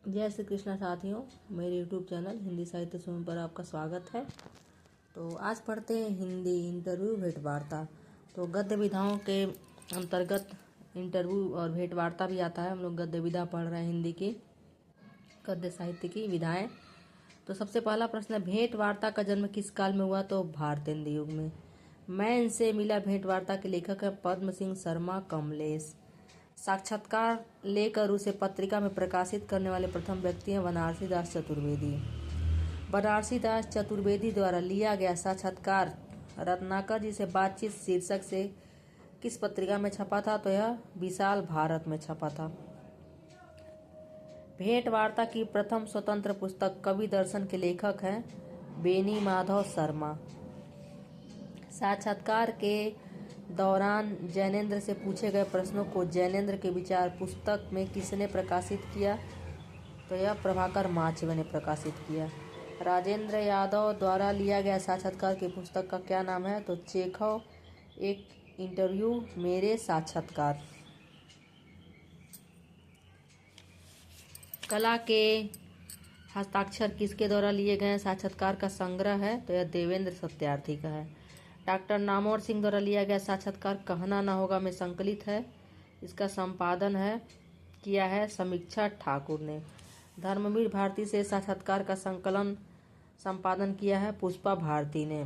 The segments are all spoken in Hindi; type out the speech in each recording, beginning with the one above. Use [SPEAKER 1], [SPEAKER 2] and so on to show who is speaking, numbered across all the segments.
[SPEAKER 1] जय श्री कृष्ण साथियों, मेरे यूट्यूब चैनल हिंदी साहित्य सुमन पर आपका स्वागत है। तो आज पढ़ते हैं हिंदी इंटरव्यू भेंट वार्ता। तो गद्य विधाओं के अंतर्गत इंटरव्यू और भेंट वार्ता भी आता है। हम लोग गद्य विधा पढ़ रहे हैं, हिंदी की गद्य साहित्य की विधाएं। तो सबसे पहला प्रश्न है, भेंट वार्ता का जन्म किस काल में हुआ? तो भारतेंदु युग में। मैं इनसे मिला भेंट वार्ता के लेखक है पद्म सिंह शर्मा कमलेश। साक्षात्कार लेकर उसे पत्रिका में प्रकाशित करने वाले प्रथम व्यक्ति हैं बनारसी दास चतुर्वेदी। बनारसी दास चतुर्वेदी द्वारा लिया गया साक्षात्कार रत्नाकर जी से बातचीत शीर्षक से किस पत्रिका में छपा था? तो यह विशाल भारत में छपा था। भेंट वार्ता की प्रथम स्वतंत्र पुस्तक कवि दर्शन के लेखक हैं बेनी माधव शर्मा। साक्षात्कार के दौरान जैनेन्द्र से पूछे गए प्रश्नों को जैनेन्द्र के विचार पुस्तक में किसने प्रकाशित किया? तो यह प्रभाकर माचवे ने प्रकाशित किया। राजेंद्र यादव द्वारा लिया गया साक्षात्कार की पुस्तक का क्या नाम है? तो चेखव एक इंटरव्यू मेरे साक्षात्कार। कला के हस्ताक्षर किसके द्वारा लिए गए साक्षात्कार का संग्रह है? तो यह देवेंद्र सत्यार्थी का है। डॉक्टर नामवर सिंह द्वारा लिया गया साक्षात्कार कहना ना होगा में संकलित है। इसका संपादन किया है समीक्षा ठाकुर ने। धर्मवीर भारती से साक्षात्कार का संपादन किया है पुष्पा भारती ने।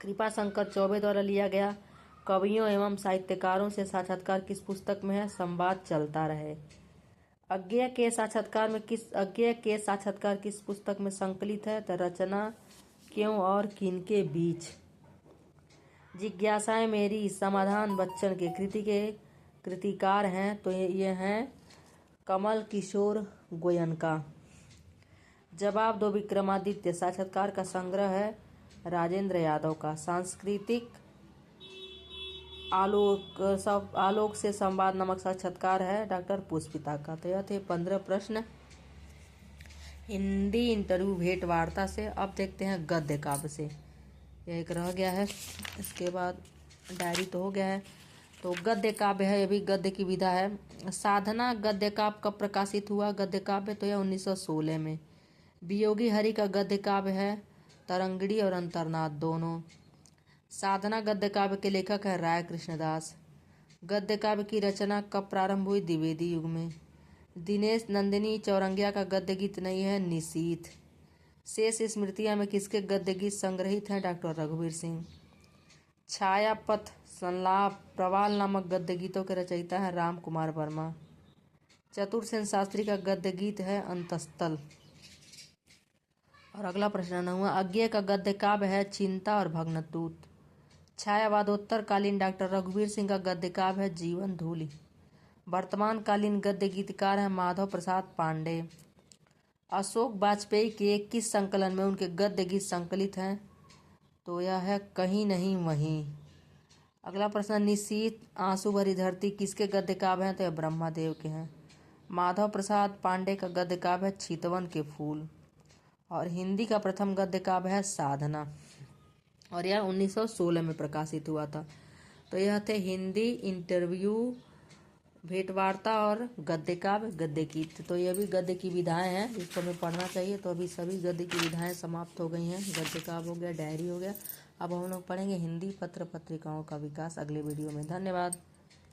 [SPEAKER 1] कृपा शंकर चौबे द्वारा लिया गया कवियों एवं साहित्यकारों से साक्षात्कार किस पुस्तक में है? संवाद चलता रहे। अज्ञेय के साक्षात्कार किस पुस्तक में संकलित है? तो रचना क्यों और किनके बीच। जिज्ञासाएं मेरी समाधान बच्चन के कृतिकार हैं। तो ये हैं कमल किशोर गोयनका। जवाब दो विक्रमादित्य साक्षात्कार का संग्रह है राजेंद्र यादव का। सांस्कृतिक आलोक से संवाद नामक साक्षात्कार है डॉक्टर पुष्पिता का। तो यह थे 15 प्रश्न हिंदी इंटरव्यू भेंट वार्ता से। अब देखते हैं गद्य काव्य से। यह एक रह गया है, इसके बाद डायरी तो हो गया है। तो गद्य काव्य है, यह भी गद्य की विधा है। साधना गद्य काव्य कब प्रकाशित हुआ? गद्य काव्य तो यह 1916 में। वियोगी हरि का गद्य काव्य है तरंगिणी और अंतर्नाद दोनों। साधना गद्य काव्य के लेखक है राय कृष्णदास। गद्य काव्य की रचना कब प्रारंभ हुई? द्विवेदी युग में। दिनेश नंदिनी चौरंगिया का गद्य गीत नहीं है निशीथ। शेष स्मृतियां में किसके गद्य गीत संग्रहित हैं? डॉक्टर रघुवीर सिंह। छायापथ संलाप प्रवाल नामक गद्य गीतों के रचयिता है राम कुमार वर्मा। चतुरसेन शास्त्री का गद्य गीत है अंतस्थल। और अगला प्रश्न हुआ, अज्ञेय का गद्य काव्य है चिंता और भग्नतूत। छायावादोत्तर कालीन डॉक्टर रघुवीर सिंह का गद्य काव्य है जीवन धूलि। वर्तमान कालीन गद्य गीतकार है माधव प्रसाद पांडे। अशोक वाजपेयी के किस संकलन में उनके गद्य गीत संकलित हैं? तो यह है कहीं नहीं वहीं। अगला प्रश्न, निशीथ आंसू भरी धरती किसके गद्य काव्य हैं? तो यह ब्रह्मदेव के हैं। माधव प्रसाद पांडे का गद्य काव्य है चितवन के फूल। और हिंदी का प्रथम गद्य काव्य है साधना, और यह 1916 में प्रकाशित हुआ था। तो यह थे हिंदी इंटरव्यू भेंट वार्ता और गद्य काव्य गद्य गीत। तो यह भी गद्य की विधाएं हैं जिसको हमें पढ़ना चाहिए। तो अभी सभी गद्य की विधाएं समाप्त हो गई हैं। गद्य काव्य हो गया, डायरी हो गया। अब हम लोग पढ़ेंगे हिंदी पत्र पत्रिकाओं का विकास अगले वीडियो में। धन्यवाद।